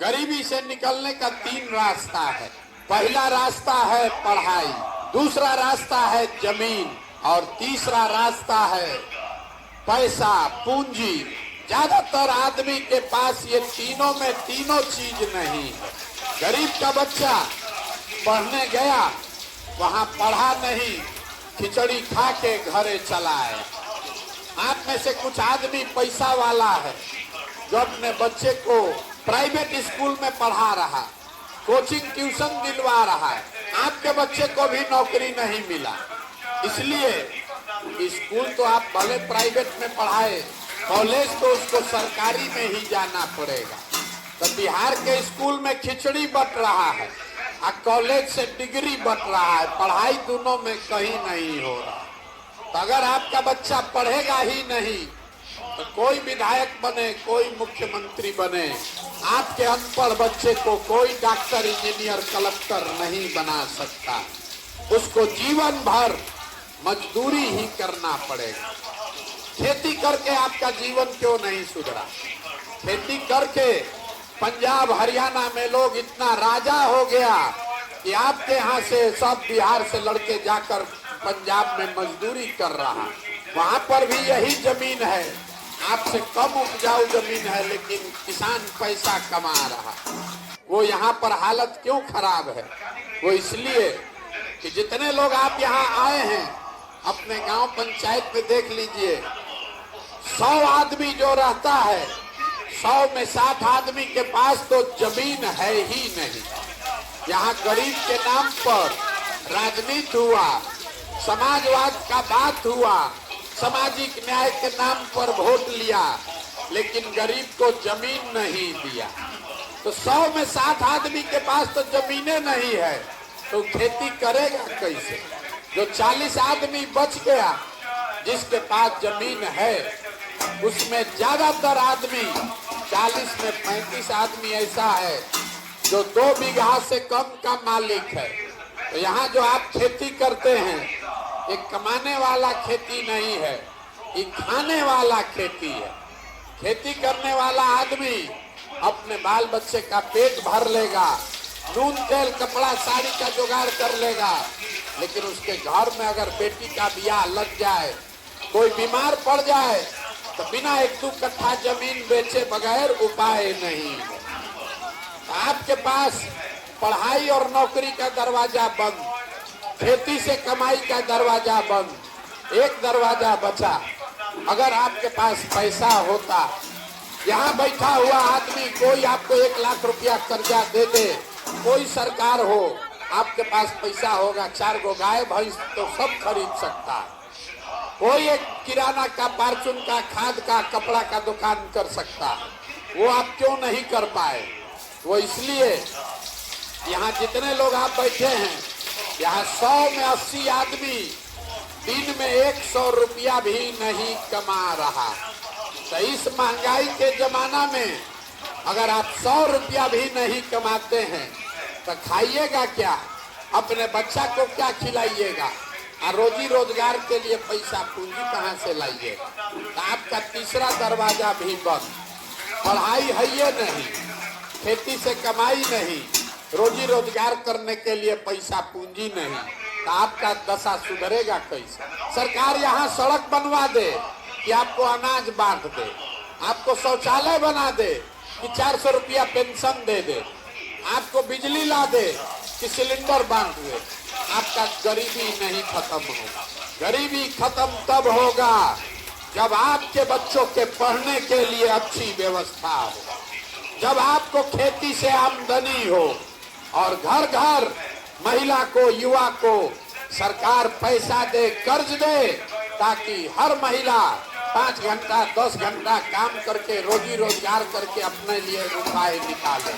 गरीबी से निकलने का 3 रास्ता है। पहला रास्ता है पढ़ाई, दूसरा रास्ता है जमीन और तीसरा रास्ता है पैसा, पूंजी। ज्यादातर आदमी के पास ये तीनों में तीनों चीज नहीं है। गरीब का बच्चा पढ़ने गया, वहां पढ़ा नहीं, खिचड़ी खा के घरे चला आया। आप में से कुछ आदमी पैसा वाला है जो अपने बच्चे को प्राइवेट स्कूल में पढ़ा रहा, कोचिंग ट्यूशन दिलवा रहा है। आपके बच्चे को भी नौकरी नहीं मिला, इसलिए स्कूल तो आप भले प्राइवेट में पढ़ाए, कॉलेज तो उसको सरकारी में ही जाना पड़ेगा। तो बिहार के स्कूल में खिचड़ी बट रहा है और कॉलेज से डिग्री बट रहा है, पढ़ाई दोनों में कहीं नहीं हो रहा। तो अगर आपका बच्चा पढ़ेगा ही नहीं तो कोई विधायक बने, कोई मुख्यमंत्री बने, आपके अनपढ़ बच्चे को कोई डॉक्टर, इंजीनियर, कलेक्टर नहीं बना सकता। उसको जीवन भर मजदूरी ही करना पड़ेगा। खेती करके आपका जीवन क्यों नहीं सुधरा? खेती करके पंजाब हरियाणा में लोग इतना राजा हो गया कि आपके यहाँ से सब बिहार से लड़के जाकर पंजाब में मजदूरी कर रहा। वहाँ पर भी यही जमीन है, आपसे कम उपजाऊ जमीन है, लेकिन किसान पैसा कमा रहा। वो यहाँ पर हालत क्यों खराब है? वो इसलिए कि जितने लोग आप यहाँ आए हैं, अपने गांव पंचायत में देख लीजिए, 100 आदमी जो रहता है, 100 में 60 आदमी के पास तो जमीन है ही नहीं। यहाँ गरीब के नाम पर राजनीति हुआ, समाजवाद का बात हुआ, सामाजिक न्याय के नाम पर वोट लिया, लेकिन गरीब को जमीन नहीं दिया। तो 100 में 60 आदमी के पास तो जमीनें नहीं है, तो खेती करेगा कैसे? जो 40 आदमी बच गया, जिसके पास जमीन है, उसमें ज्यादातर आदमी, 40 में 35 आदमी ऐसा है जो 2 बीघा से कम का मालिक है। तो यहाँ जो आप खेती करते हैं, ये कमाने वाला खेती नहीं है, ये खाने वाला खेती है। खेती करने वाला आदमी अपने बाल बच्चे का पेट भर लेगा, नून तेल कपड़ा साड़ी का जुगाड़ कर लेगा, लेकिन उसके घर में अगर बेटी का ब्याह लग जाए, कोई बीमार पड़ जाए, तो बिना 1-2 कट्ठा जमीन बेचे बगैर उपाय नहीं है। आपके पास पढ़ाई और नौकरी का दरवाजा बंद, खेती से कमाई का दरवाजा बंद। एक दरवाजा बचा, अगर आपके पास पैसा होता, यहाँ बैठा हुआ आदमी कोई आपको 1 लाख रुपया कर्जा दे दे, कोई सरकार हो, आपके पास पैसा होगा, 4 गो गाय भैंस तो सब खरीद सकता है। कोई एक किराना का, फार्चून का, खाद का, कपड़ा का दुकान कर सकता है। वो आप क्यों नहीं कर पाए? वो इसलिए यहाँ जितने लोग आप बैठे हैं, यहाँ 100 में 80 आदमी दिन में 100 रुपया भी नहीं कमा रहा। तो इस महंगाई के जमाना में अगर आप 100 रुपया भी नहीं कमाते हैं तो खाइएगा क्या? अपने बच्चा को क्या खिलाइएगा? और रोजी रोजगार के लिए पैसा पूंजी कहाँ से लाइएगा? तो आपका तीसरा दरवाजा भी बंद। पढ़ाई है ये नहीं, खेती से कमाई नहीं, रोजी रोजगार करने के लिए पैसा पूंजी नहीं, तो आपका दशा सुधरेगा कैसे? सरकार यहाँ सड़क बनवा दे कि आपको अनाज बांट दे, आपको शौचालय बना दे कि 400 रुपया पेंशन दे दे, आपको बिजली ला दे कि सिलेंडर बांट दे, आपका गरीबी नहीं खत्म होगा। गरीबी खत्म तब होगा जब आपके बच्चों के पढ़ने के लिए अच्छी व्यवस्था हो, जब आपको खेती से आमदनी हो और घर घर महिला को, युवा को सरकार पैसा दे, कर्ज दे, ताकि हर महिला 5 घंटा 10 घंटा काम करके रोजी रोजगार करके अपने लिए रुपए निकाले।